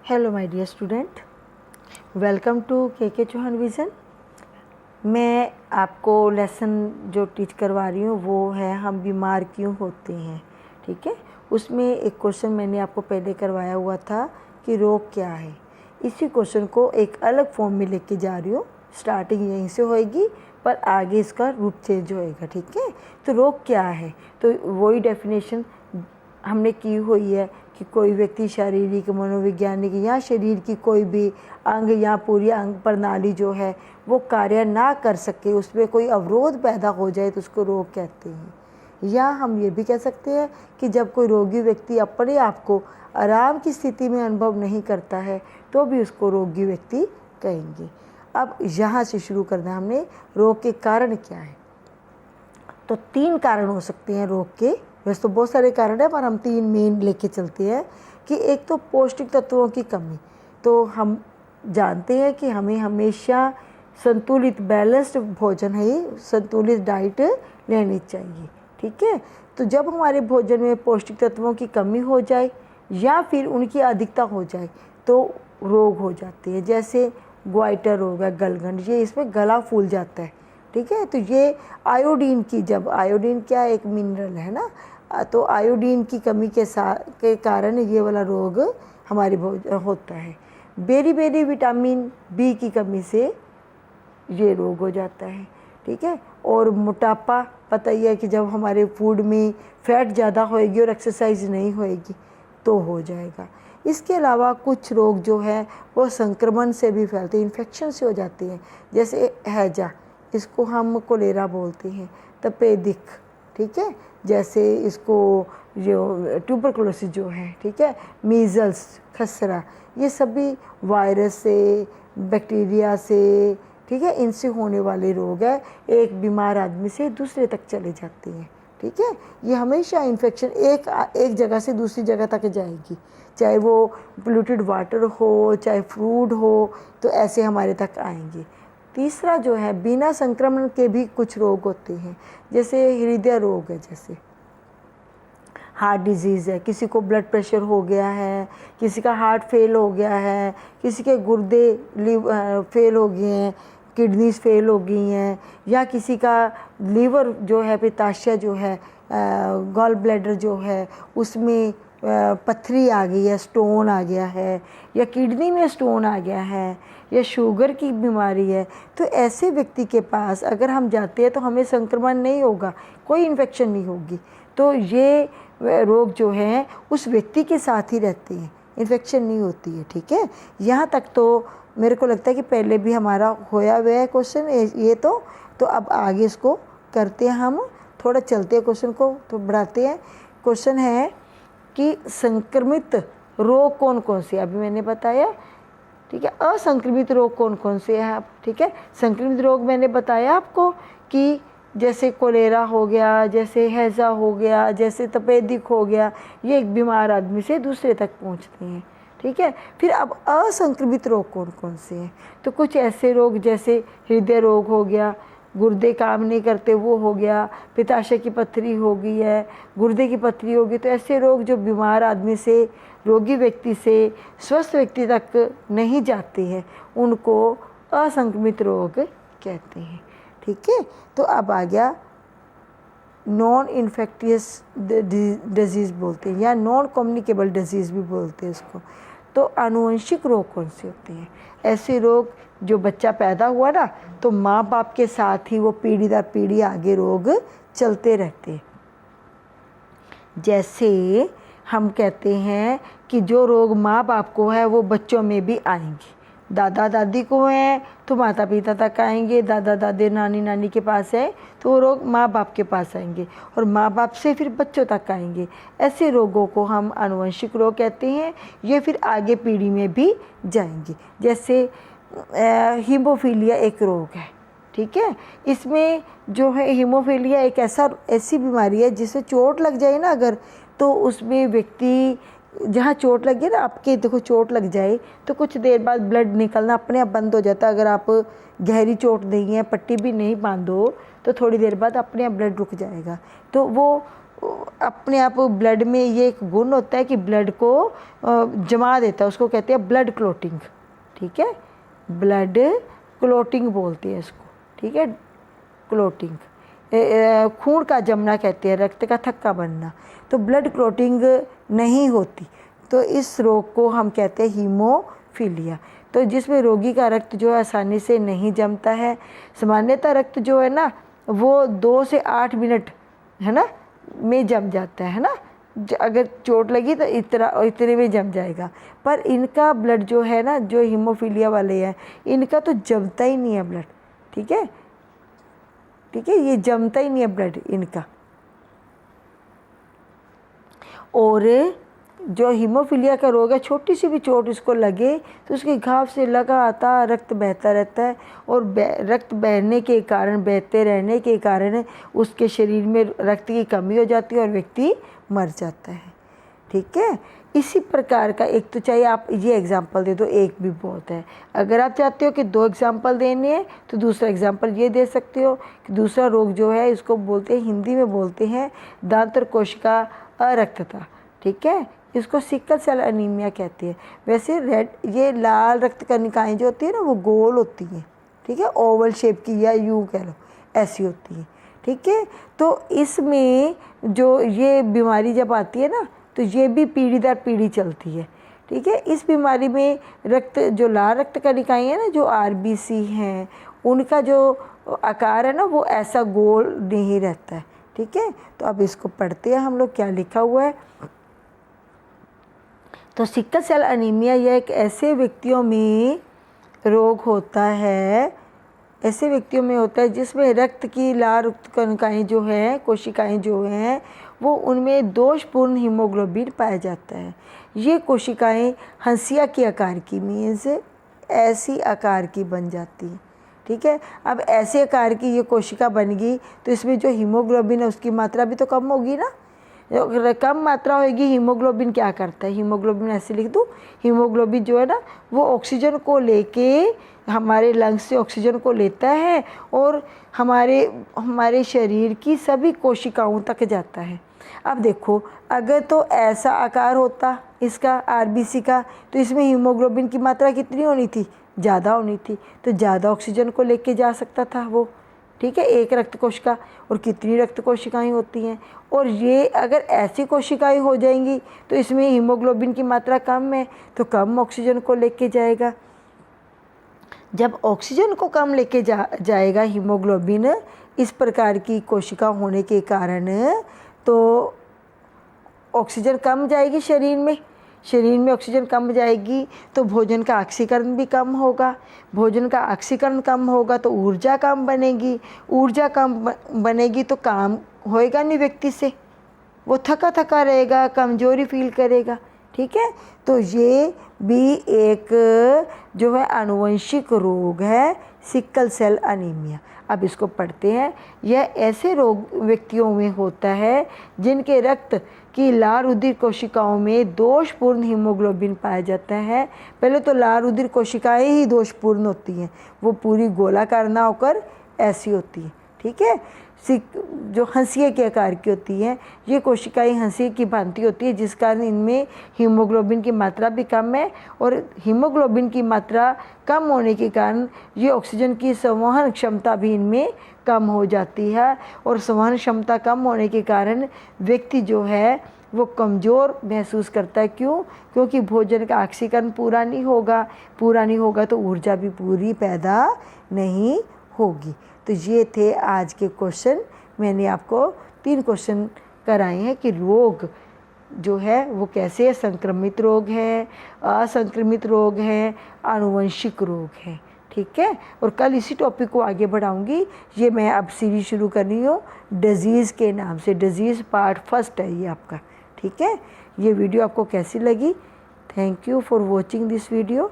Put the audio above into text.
Hello my dear student, welcome to K Chauhan vision. मैं आपको lesson जो टीच करवा रही हूँ वो है हम बीमार क्यों होते हैं। ठीक है, उसमें एक क्वेश्चन मैंने आपको पहले करवाया हुआ था कि रोग क्या है। इसी क्वेश्चन को एक अलग फॉर्म में लेके जा रही हूँ। स्टार्टिंग यहीं से होएगी पर आगे इसका रूप चेंज होएगा। ठीक है, तो रोग क्या है, तो वही डेफिनेशन हमने की हुई है कि कोई व्यक्ति शारीरिक, मनोवैज्ञानिक या शरीर की कोई भी अंग या पूरी अंग प्रणाली जो है वो कार्य ना कर सके, उसमें कोई अवरोध पैदा हो जाए तो उसको रोग कहते हैं। या हम ये भी कह सकते हैं कि जब कोई रोगी व्यक्ति अपने आप को आराम की स्थिति में अनुभव नहीं करता है तो भी उसको रोगी व्यक्ति कहेंगे। अब यहाँ से शुरू करना है हमने, रोग के कारण क्या है। तो 3 कारण हो सकते हैं रोग के। वैसे तो बहुत सारे कारण है पर हम 3 मेन लेके चलते हैं कि एक तो पौष्टिक तत्वों की कमी। तो हम जानते हैं कि हमें हमेशा संतुलित बैलेंस्ड भोजन है, संतुलित डाइट लेनी चाहिए। ठीक है, तो जब हमारे भोजन में पौष्टिक तत्वों की कमी हो जाए या फिर उनकी अधिकता हो जाए तो रोग हो जाते हैं। जैसे ग्वाइटर हो गया, गलगंड, ये इसमें गला फूल जाता है। ठीक है, तो ये आयोडीन की, जब आयोडीन क्या एक मिनरल है ना, तो आयोडीन की कमी के कारण ये वाला रोग हमारे होता है। बेरी विटामिन बी की कमी से ये रोग हो जाता है। ठीक है, और मोटापा पता ही है कि जब हमारे फूड में फैट ज़्यादा होएगी और एक्सरसाइज नहीं होएगी तो हो जाएगा। इसके अलावा कुछ रोग जो है वो संक्रमण से भी फैलते हैं, इन्फेक्शन से हो जाते हैं। जैसे हैजा, इसको हम कोलेरा बोलते हैं, तपेदिक, ठीक है, जैसे इसको जो ट्यूबरकुलोसिस जो है, ठीक है, मीज़ल्स, खसरा, ये सभी वायरस से, बैक्टीरिया से, ठीक है, इनसे होने वाले रोग है। एक बीमार आदमी से दूसरे तक चले जाते हैं। ठीक है, ये हमेशा इन्फेक्शन एक जगह से दूसरी जगह तक जाएगी, चाहे वो पोल्यूटेड वाटर हो, चाहे फूड हो, तो ऐसे हमारे तक आएंगे। तीसरा जो है बिना संक्रमण के भी कुछ रोग होते हैं, जैसे हृदय रोग है, जैसे हार्ट डिजीज़ है, किसी को ब्लड प्रेशर हो गया है, किसी का हार्ट फेल हो गया है, किसी के गुर्दे फेल हो गए हैं, किडनीज फेल हो गई हैं, या किसी का लीवर जो है, पित्ताशय जो है, गॉल ब्लैडर जो है उसमें पथरी आ गई है, स्टोन आ गया है, या किडनी में स्टोन आ गया है, या शुगर की बीमारी है, तो ऐसे व्यक्ति के पास अगर हम जाते हैं तो हमें संक्रमण नहीं होगा, कोई इन्फेक्शन नहीं होगी। तो ये रोग जो हैं उस व्यक्ति के साथ ही रहते हैं, इन्फेक्शन नहीं होती है। ठीक है, यहाँ तक तो मेरे को लगता है कि पहले भी हमारा होया हुआ है क्वेश्चन ये तो अब आगे इसको करते हैं, हम थोड़ा चलते हैं, क्वेश्चन को तो बढ़ाते हैं। क्वेश्चन है कि संक्रमित रोग कौन कौन से, अभी मैंने बताया। ठीक है, असंक्रमित रोग कौन कौन से हैं आप। ठीक है, संक्रमित रोग मैंने बताया आपको कि जैसे कोलेरा हो गया, जैसे हैजा हो गया, जैसे तपेदिक हो गया, ये एक बीमार आदमी से दूसरे तक पहुंचते हैं। ठीक है, फिर अब असंक्रमित रोग कौन कौन से हैं, तो कुछ ऐसे रोग जैसे हृदय रोग हो गया, गुर्दे काम नहीं करते वो हो गया, पित्ताशय की पथरी हो गई है, गुर्दे की पथरी हो गई, तो ऐसे रोग जो बीमार आदमी से, रोगी व्यक्ति से स्वस्थ व्यक्ति तक नहीं जाते हैं उनको असंक्रमित रोग कहते हैं। ठीक है, तो अब आ गया नॉन इन्फेक्टियस डिजीज़ बोलते हैं या नॉन कम्युनिकेबल डिजीज़ भी बोलते हैं इसको। तो आनुवंशिक रोग कौन से होते हैं, ऐसे रोग जो बच्चा पैदा हुआ ना तो माँ बाप के साथ ही वो पीढ़ी दर पीढ़ी आगे रोग चलते रहते हैं। जैसे हम कहते हैं कि जो रोग माँ बाप को है वो बच्चों में भी आएंगे, दादा दादी को है तो माता पिता तक आएंगे, दादा दादी नानी नानी के पास है तो वो रोग माँ बाप के पास आएंगे, और माँ बाप से फिर बच्चों तक आएंगे। ऐसे रोगों को हम आनुवंशिक रोग कहते हैं, ये फिर आगे पीढ़ी में भी जाएंगे। जैसे हीमोफीलिया एक रोग है। ठीक है, इसमें जो है हीमोफीलिया एक ऐसी बीमारी है जिससे चोट लग जाए ना अगर, तो उसमें व्यक्ति जहाँ चोट लगी ना, आपके देखो चोट लग जाए तो कुछ देर बाद ब्लड निकलना अपने आप बंद हो जाता है। अगर आप गहरी चोट नहीं है, पट्टी भी नहीं बांधो, तो थोड़ी देर बाद अपने आप ब्लड रुक जाएगा। तो वो अपने आप ब्लड में ये एक गुण होता है कि ब्लड को जमा देता है, उसको कहते हैं ब्लड क्लोटिंग। ठीक है, ब्लड क्लोटिंग बोलते हैं इसको। ठीक है, क्लोटिंग, खून का जमना कहते हैं, रक्त का थक्का बनना। तो ब्लड क्लोटिंग नहीं होती तो इस रोग को हम कहते हैं हीमोफीलिया। तो जिसमें रोगी का रक्त जो है आसानी से नहीं जमता है। सामान्यतः रक्त जो है ना वो 2 से 8 मिनट है ना में जम जाता है ना, अगर चोट लगी तो इतने में जम जाएगा। पर इनका ब्लड जो है ना, जो हीमोफीलिया वाले हैं, इनका तो जमता ही नहीं है ब्लड। ठीक है, ठीक है, ये जमता ही नहीं है ब्लड इनका। और जो हीमोफीलिया का रोग है, छोटी सी भी चोट इसको लगे तो उसके घाव से लगातार रक्त बहता रहता है, और रक्त बहने के कारण, बहते रहने के कारण उसके शरीर में रक्त की कमी हो जाती है और व्यक्ति मर जाता है। ठीक है, इसी प्रकार का एक तो चाहिए, आप ये एग्जाम्पल दे दो, एक भी बहुत है। अगर आप चाहते हो कि 2 एग्जाम्पल देने हैं तो दूसरा एग्जाम्पल ये दे सकते हो कि दूसरा रोग जो है इसको बोलते हैं, हिंदी में बोलते हैं दांतर कोशिका अरक्तता। ठीक है, इसको सिकल सेल अनीमिया कहते हैं। वैसे ये लाल रक्त कणिकाएँ जो होती है ना वो गोल होती हैं। ठीक है, ओवल शेप की या यूँ कह लो ऐसी होती हैं। ठीक है, तो इसमें जो ये बीमारी जब आती है ना तो ये भी पीढ़ी दर पीढ़ी चलती है। ठीक है, इस बीमारी में जो लाल रक्त कणिकाएँ हैं ना, जो RBC हैं, उनका जो आकार है ना वो ऐसा गोल नहीं रहता है। ठीक है, तो अब इसको पढ़ते हैं हम लोग क्या लिखा हुआ है। तो सिकल सेल अनीमिया यह एक ऐसे व्यक्तियों में रोग होता है, ऐसे व्यक्तियों में होता है जिसमें रक्त की लाल रक्त कणिकाएँ जो हैं, कोशिकाएँ जो हैं, वो उनमें दोषपूर्ण हीमोग्लोबिन पाया जाता है। ये कोशिकाएँ हंसिया के आकार की, मीन्स ऐसी आकार की बन जाती हैं। ठीक है, अब ऐसे आकार की ये कोशिका बन गई तो इसमें जो हीमोग्लोबिन है उसकी मात्रा भी तो कम होगी ना। कम मात्रा होगी, हीमोग्लोबिन क्या करता है, हीमोग्लोबिन ऐसे लिख दूँ, हीमोग्लोबिन जो है ना वो ऑक्सीजन को लेके हमारे लंग्स से ऑक्सीजन को लेता है और हमारे शरीर की सभी कोशिकाओं तक जाता है। अब देखो, अगर तो ऐसा आकार होता इसका RBC का तो इसमें हीमोग्लोबिन की मात्रा कितनी होनी थी, ज़्यादा होनी थी, तो ज़्यादा ऑक्सीजन को लेके जा सकता था वो। ठीक है, एक रक्त कोशिका, और कितनी रक्त कोशिकाएँ होती हैं, और ये अगर ऐसी कोशिकाएँ हो जाएंगी तो इसमें हीमोग्लोबिन की मात्रा कम है तो कम ऑक्सीजन को लेके जाएगा। जब ऑक्सीजन को कम लेके जाएगा हीमोग्लोबिन इस प्रकार की कोशिका होने के कारण, तो ऑक्सीजन कम जाएगी शरीर में ऑक्सीजन कम जाएगी तो भोजन का ऑक्सीकरण भी कम होगा, भोजन का ऑक्सीकरण कम होगा तो ऊर्जा कम बनेगी, ऊर्जा कम बनेगी तो काम होएगा नहीं व्यक्ति से, वो थका थका रहेगा, कमजोरी फील करेगा। ठीक है, तो ये भी एक जो है आनुवंशिक रोग है, सिकल सेल अनीमिया। अब इसको पढ़ते हैं। यह ऐसे रोग व्यक्तियों में होता है जिनके रक्त की लाल रुधिर कोशिकाओं में दोषपूर्ण हीमोग्लोबिन पाया जाता है। पहले तो लाल रुधिर कोशिकाएं ही दोषपूर्ण होती हैं, वो पूरी गोलाकार ना होकर ऐसी होती हैं। ठीक है, जो हंसिया के आकार की होती हैं, ये कोशिकाएं हंसिया की भांति होती है, जिस कारण इनमें हीमोग्लोबिन की मात्रा भी कम है, और हीमोग्लोबिन की मात्रा कम होने के कारण ये ऑक्सीजन की संवहन क्षमता भी इनमें कम हो जाती है, और संवहन क्षमता कम होने के कारण व्यक्ति जो है वो कमज़ोर महसूस करता है। क्यों? क्योंकि भोजन का ऑक्सीकरण पूरा नहीं होगा तो ऊर्जा भी पूरी पैदा नहीं होगी। तो ये थे आज के क्वेश्चन। मैंने आपको 3 क्वेश्चन कराए हैं कि रोग जो है वो कैसे है, संक्रमित रोग है, असंक्रमित रोग है, आनुवंशिक रोग है। ठीक है, और कल इसी टॉपिक को आगे बढ़ाऊंगी। ये मैं अब सीरीज शुरू कर रही हूँ डिजीज़ के नाम से, डिजीज़ पार्ट 1 है ये आपका। ठीक है, ये वीडियो आपको कैसी लगी? Thank you for watching this video.